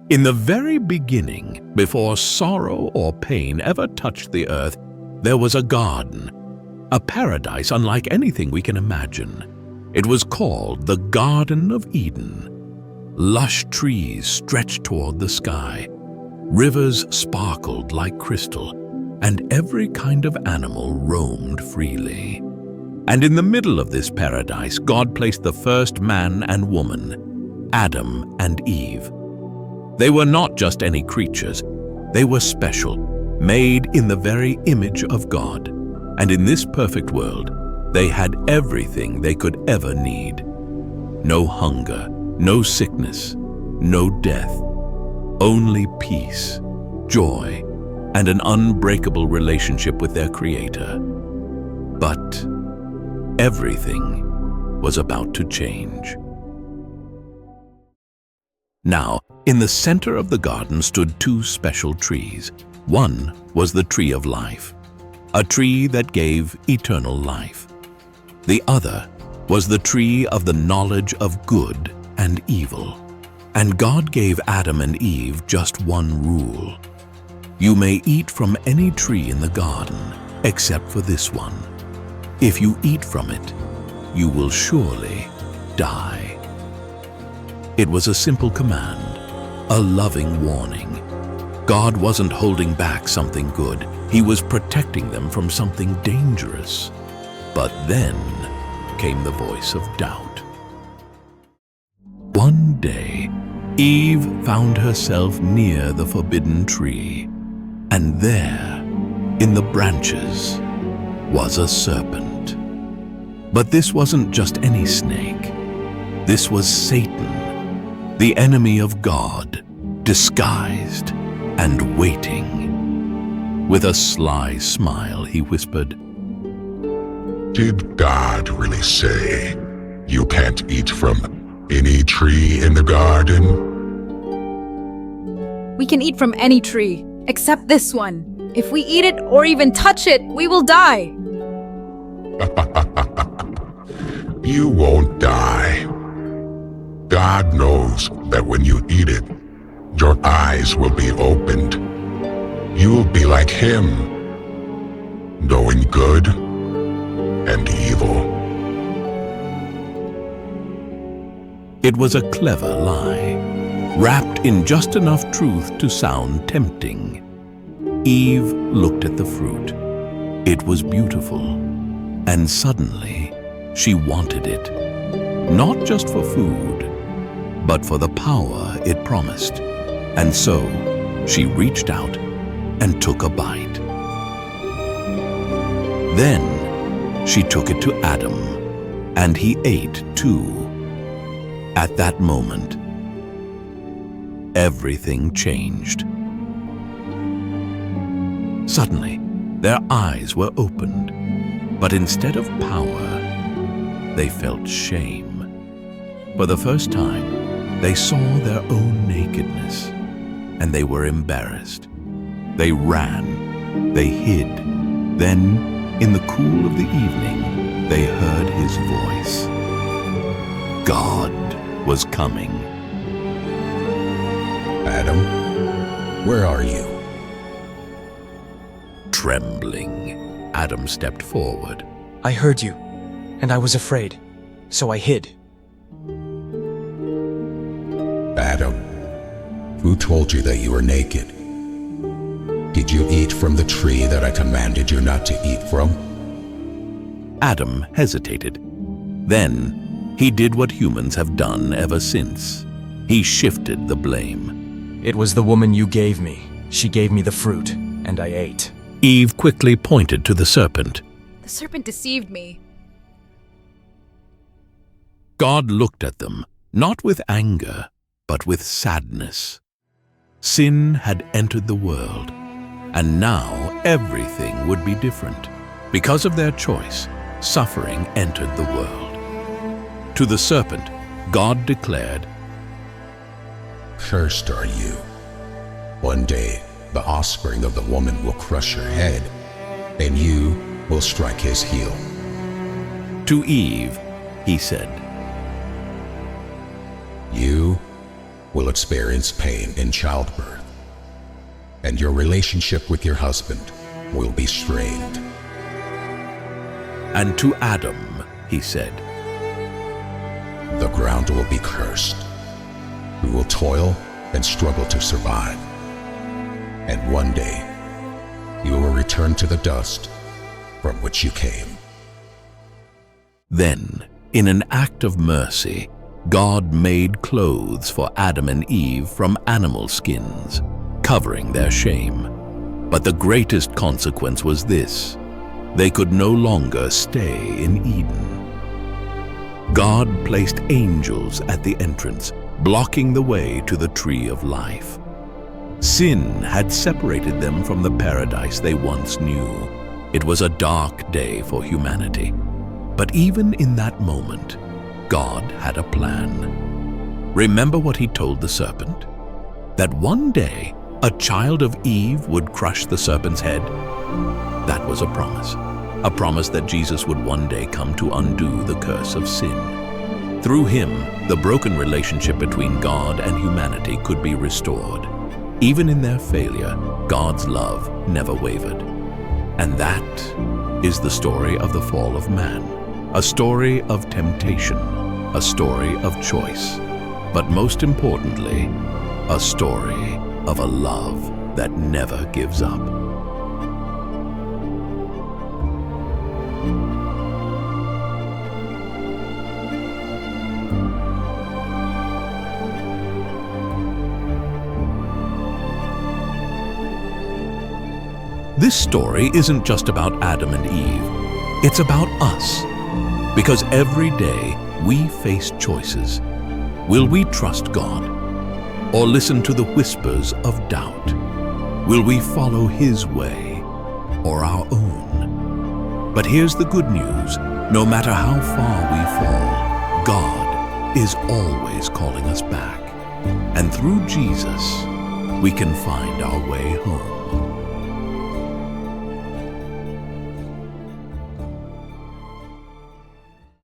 In the very beginning, before sorrow or pain ever touched the earth, there was a garden, a paradise unlike anything we can imagine. It was called the Garden of Eden. Lush trees stretched toward the sky, rivers sparkled like crystal, and every kind of animal roamed freely. And in the middle of this paradise, God placed the first man and woman, Adam and Eve. They were not just any creatures. They were special, made in the very image of God. And in this perfect world, they had everything they could ever need. No hunger, no sickness, no death. Only peace, joy, and an unbreakable relationship with their Creator. But everything was about to change. Now, in the center of the garden stood two special trees. One was the tree of life, a tree that gave eternal life. The other was the tree of the knowledge of good and evil. And God gave Adam and Eve just one rule. You may eat from any tree in the garden, except for this one. If you eat from it, you will surely die. It was a simple command, a loving warning. God wasn't holding back something good. He was protecting them from something dangerous. But then came the voice of doubt. One day, Eve found herself near the forbidden tree, and there, in the branches, was a serpent. But this wasn't just any snake. This was Satan, the enemy of God, disguised and waiting. With a sly smile, he whispered, "Did God really say you can't eat from any tree in the garden?" We can eat from any tree, except this one. If we eat it or even touch it, we will die. You won't die. God knows that when you eat it, your eyes will be opened. You'll be like Him, knowing good and evil. It was a clever lie, wrapped in just enough truth to sound tempting. Eve looked at the fruit. It was beautiful, and suddenly she wanted it, not just for food, but for the power it promised. And so she reached out and took a bite. Then she took it to Adam, and he ate too. At that moment, everything changed. Suddenly, their eyes were opened, but instead of power, they felt shame. For the first time, they saw their own nakedness, and they were embarrassed. They ran, they hid. Then, in the cool of the evening, they heard His voice. God was coming. "Adam, where are you?" Trembling, Adam stepped forward. "I heard you, and I was afraid, so I hid." "Adam, who told you that you were naked? Did you eat from the tree that I commanded you not to eat from?" Adam hesitated. Then, he did what humans have done ever since. He shifted the blame. "It was the woman you gave me. She gave me the fruit, and I ate." Eve quickly pointed to the serpent. The serpent deceived me. God looked at them, not with anger, but with sadness. Sin had entered the world, and now everything would be different. Because of their choice, suffering entered the world. To the serpent, God declared, "Cursed are you. One day, the offspring of the woman will crush your head, and you will strike his heel." To Eve, he said, "You will experience pain in childbirth, and your relationship with your husband will be strained. And to Adam, he said, The ground will be cursed. You will toil and struggle to survive. And one day, you will return to the dust from which you came. Then, in an act of mercy, God made clothes for Adam and Eve from animal skins, covering their shame. But the greatest consequence was this: they could no longer stay in Eden. God placed angels at the entrance, blocking the way to the tree of life. Sin had separated them from the paradise they once knew. It was a dark day for humanity. But even in that moment, God had a plan. Remember what he told the serpent? That one day, a child of Eve would crush the serpent's head? That was a promise that Jesus would one day come to undo the curse of sin. Through him, the broken relationship between God and humanity could be restored. Even in their failure, God's love never wavered. And that is the story of the fall of man, a story of temptation, a story of choice, but most importantly, a story of a love that never gives up. This story isn't just about Adam and Eve. It's about us. Because every day we face choices. Will we trust God? Or listen to the whispers of doubt? Will we follow his way or our own? But here's the good news. No matter how far we fall, God is always calling us back. And through Jesus, we can find our way home.